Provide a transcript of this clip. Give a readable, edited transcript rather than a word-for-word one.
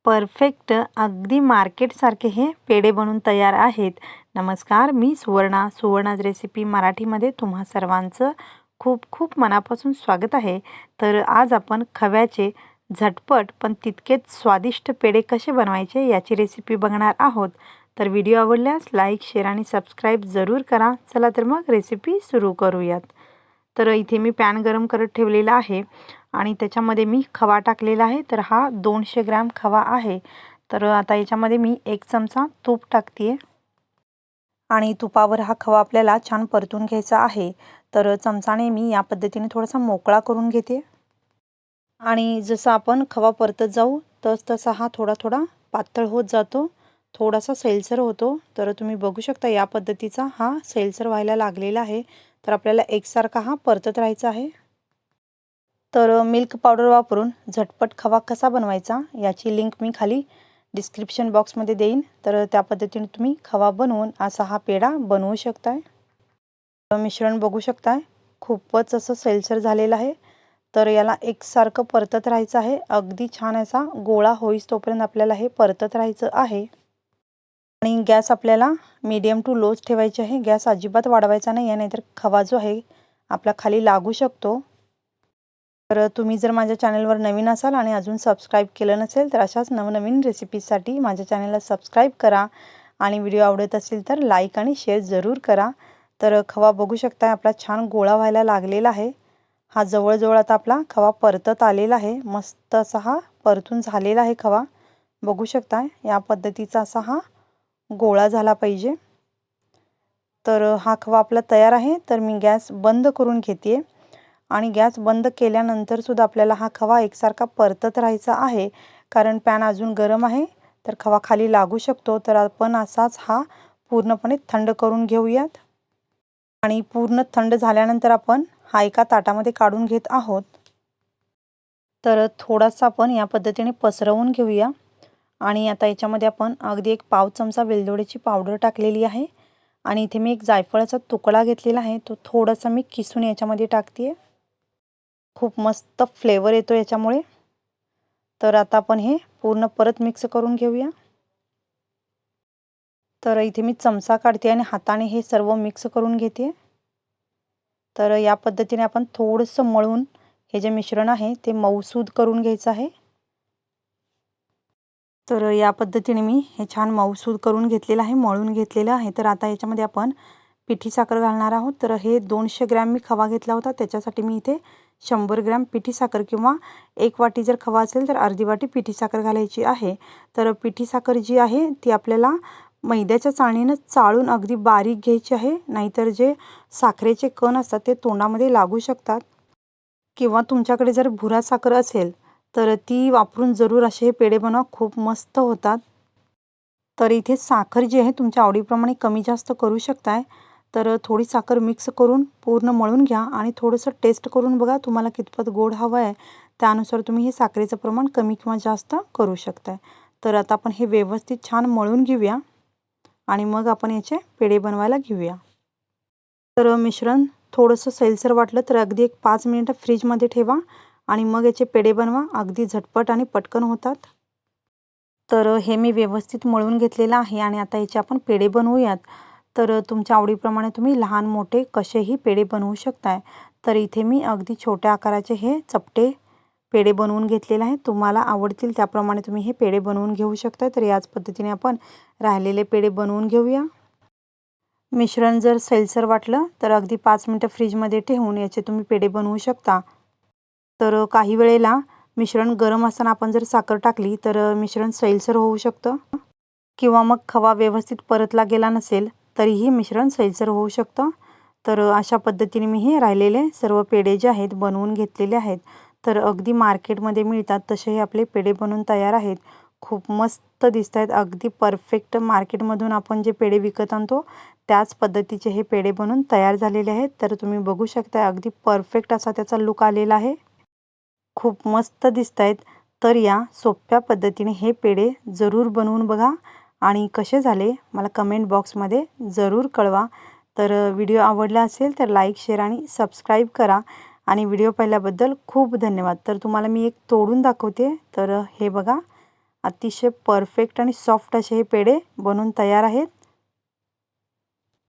Perfect अगदी मार्केटसारखे हे पेढे बनून तयार आहेत। नमस्कार, मी सुवर्णाज रेसिपी मराठीमध्ये तुम्हा सर्वांचं खूप खूप मनापासून स्वागत आहे। तर आज आपण खव्याचे झटपट पण तितकेच स्वादिष्ट पेढे कसे बनवायचे याची रेसिपी बघणार आहोत। तर व्हिडिओ आवडल्यास लाईक, शेअर आणि सबस्क्राइब जरूर करा। चला तर मग रेसिपी सुरू करूयात। तर इथे मी पॅन गरम करत ठेवलेला आहे आणि त्याच्यामध्ये मी खवा टाकलेला आहे। तर हा 200 ग्रॅम खवा आहे। तर आता याच्यामध्ये मी 1 चमचा तूप टाकते आणि तुपावर हा खवा आपल्याला छान परतून घ्यायचा आहे। तर चमचाने मी या पद्धतीने थोडासा मोकळा करून घेते आणि जसं आपण खवा परतत जाऊ तसा हा थोडा पातळ होत जातो, थोडासा सैलसर होतो। तर तुम्ही बघू शकता या पद्धतीचा हा सैलसर व्हायला लागलेला आहे। तर आपल्याला एकसारखा हा परतत राहायचा आहे। तर मिल्क पावडर वापरून झटपट खवा कसा बनवायचा याची लिंक मी खाली डिस्क्रिप्शन बॉक्समध्ये देईन। तर त्या पद्धतीने तुम्ही खवा बनवून असा हा पेढा बनवू शकताय। मिश्रण बघू शकताय खूपच असं सैलसर झालेलं आहे। तर याला एकसारखं परतत राहायचं आहे, अगदी छान असा गोळा होईस तोपर्यंत आपल्याला हे परतत राहायचं आहे। आणि गॅस आपल्याला मीडियम टू लोच ठेवायचे आहे, गॅस अजिबात वाढवायचा नाही आहे, नाहीतर खवा जो आहे आपला खाली लागू शकतो। तर तुम्ही जर माझ्या चॅनलवर नवीन असाल आणि अजून सबस्क्राइब केलं नसेल तर अशाच नवनवीन रेसिपीजसाठी माझ्या चॅनलला सबस्क्राइब करा आणि व्हिडिओ आवडत असेल तर लाईक आणि शेअर जरूर करा। तर खवा बघू शकता आपला छान गोळा व्हायला लागलेला आहे। हा जवळजवळ आता आपला खवा परतत आलेला आहे, मस्त असा हा परतून झालेला आहे खवा। बघू शकता या पद्धतीचा असा हा गोळा झाला पाहिजे। तर हा खवा आपला तयार आहे। तर मी गॅस बंद करून घेते आणि गॅस बंद केल्यानंतर सुद्धा आपल्याला हा खवा एकसारखा परतत राहायचा आहे, कारण पॅन अजून गरम आहे तर खवा खाली लागू शकतो। तर आपण असाच हा पूर्णपणे थंड करून घेऊयात आणि पूर्ण थंड झाल्यानंतर आपण हा एका ताटामध्ये काढून घेत आहोत। तर थोडासा आपण या पद्धतीने पसरवून घेऊया आणि आता याच्यामध्ये आपण अगदी 1 पाव चमचा वेलदोड्याची पावडर टाकलेली आहे आणि इथे मी एक जायफळाचा तुकडा घेतलेला आहे, तो थोडासा मी किसून याच्यामध्ये टाकते। खूप मस्त फ्लेवर येतो याच्यामुळे। तर आता आपण हे पूर्ण परत मिक्स करून घेऊया। तर इथे मी चमचा काढते आणि हाताने हे सर्व मिक्स करून घेते। तर या पद्धतीने आपण थोडंसं मळून हे जे मिश्रण आहे ते मऊसूद करून घ्यायचं आहे। तर या पद्धतीने मी हे छान मऊसूद करून घेतलेलं आहे, मळून घेतलेलं आहे। तर आता याच्यामध्ये आपण पिठी साखर घालणार आहोत। तर हे 200 ग्रॅम मी खवा घेतला होता, त्याच्यासाठी मी इथे 100 ग्रॅम पिठी साखर किंवा 1 वाटी जर खवा असेल तर अर्धी वाटी पिठी साखर घालायची आहे। तर पिठी साखर जी आहे ती आपल्याला मैद्याच्या चाळणीने चाळून अगदी बारीक घ्यायची आहे, नाहीतर जे साखरेचे कण असतात ते तोंडामध्ये लागू शकतात। किंवा तुमच्याकडे जर भुरा साखर असेल तर ती वापरून जरूर असे हे पेढे बनवा, खूप मस्त होतात। तर इथे साखर जी आहे तुमच्या आवडीप्रमाणे कमी जास्त करू शकताय। तर थोडी साखर मिक्स करून पूर्ण मळून घ्या आणि थोडंसं टेस्ट करून बघा, तुम्हाला कितपत गोड हवं आहे त्यानुसार तुम्ही हे साखरेचं प्रमाण कमी किंवा जास्त करू शकताय। तर आता आपण हे व्यवस्थित छान मळून घेऊया आणि मग आपण याचे पेढे बनवायला घेऊया। तर मिश्रण थोडंसं सैलसर वाटलं तर अगदी 5 मिनिटं फ्रीजमध्ये ठेवा आणि मग याचे पेढे बनवा, अगदी झटपट आणि पटकन होतात। तर हे मी व्यवस्थित मळून घेतलेलं आहे आणि आता याचे आपण पेढे बनवूयात। तर तुमच्या आवडीप्रमाणे तुम्ही लहान मोठे कसेही पेढे बनवू शकताय। तर इथे मी अगदी छोट्या आकाराचे हे चपटे पेढे बनवून घेतलेले आहेत, तुम्हाला आवडतील त्याप्रमाणे तुम्ही हे पेढे बनवून घेऊ शकता। तर याच पद्धतीने आपण राहिलेले पेढे बनवून घेऊया। मिश्रण जर सैलसर वाटलं तर अगदी 5 मिनिटं फ्रीजमध्ये ठेवून याचे तुम्ही पेढे बनवू शकता। तर काही वेळेला मिश्रण गरम असताना आपण जर साखर टाकली तर मिश्रण सैलसर होऊ शकतं किंवा मग खवा व्यवस्थित परतला गेला नसेल तरीही मिश्रण सैलसर होऊ शकतं। तर अशा पद्धतीने मी हे राहिलेले सर्व पेढे जे आहेत बनवून घेतलेले आहेत। तर अगदी मार्केटमध्ये मिळतात तसे हे आपले पेढे बनवून तयार आहेत, खूप मस्त दिसत आहेत, अगदी परफेक्ट मार्केटमधून आपण जे पेढे विकत आणतो त्याच पद्धतीचे हे पेढे बनवून तयार झालेले आहेत। तर तुम्ही बघू शकता अगदी परफेक्ट असा त्याचा लुक आलेला आहे, खूप मस्त दिसत आहेत। तर या सोप्या पद्धतीने हे पेढे जरूर बनवून बघा आणि कसे झाले मला कमेंट बॉक्समध्ये जरूर कळवा। तर व्हिडिओ आवडला असेल तर लाईक, शेअर आणि सबस्क्राइब करा आणि व्हिडिओ पाहिल्याबद्दल खूप धन्यवाद। तर तुम्हाला मी एक तोडून दाखवते। तर हे बघा अतिशय परफेक्ट आणि सॉफ्ट असे हे पेढे बनून तयार आहेत।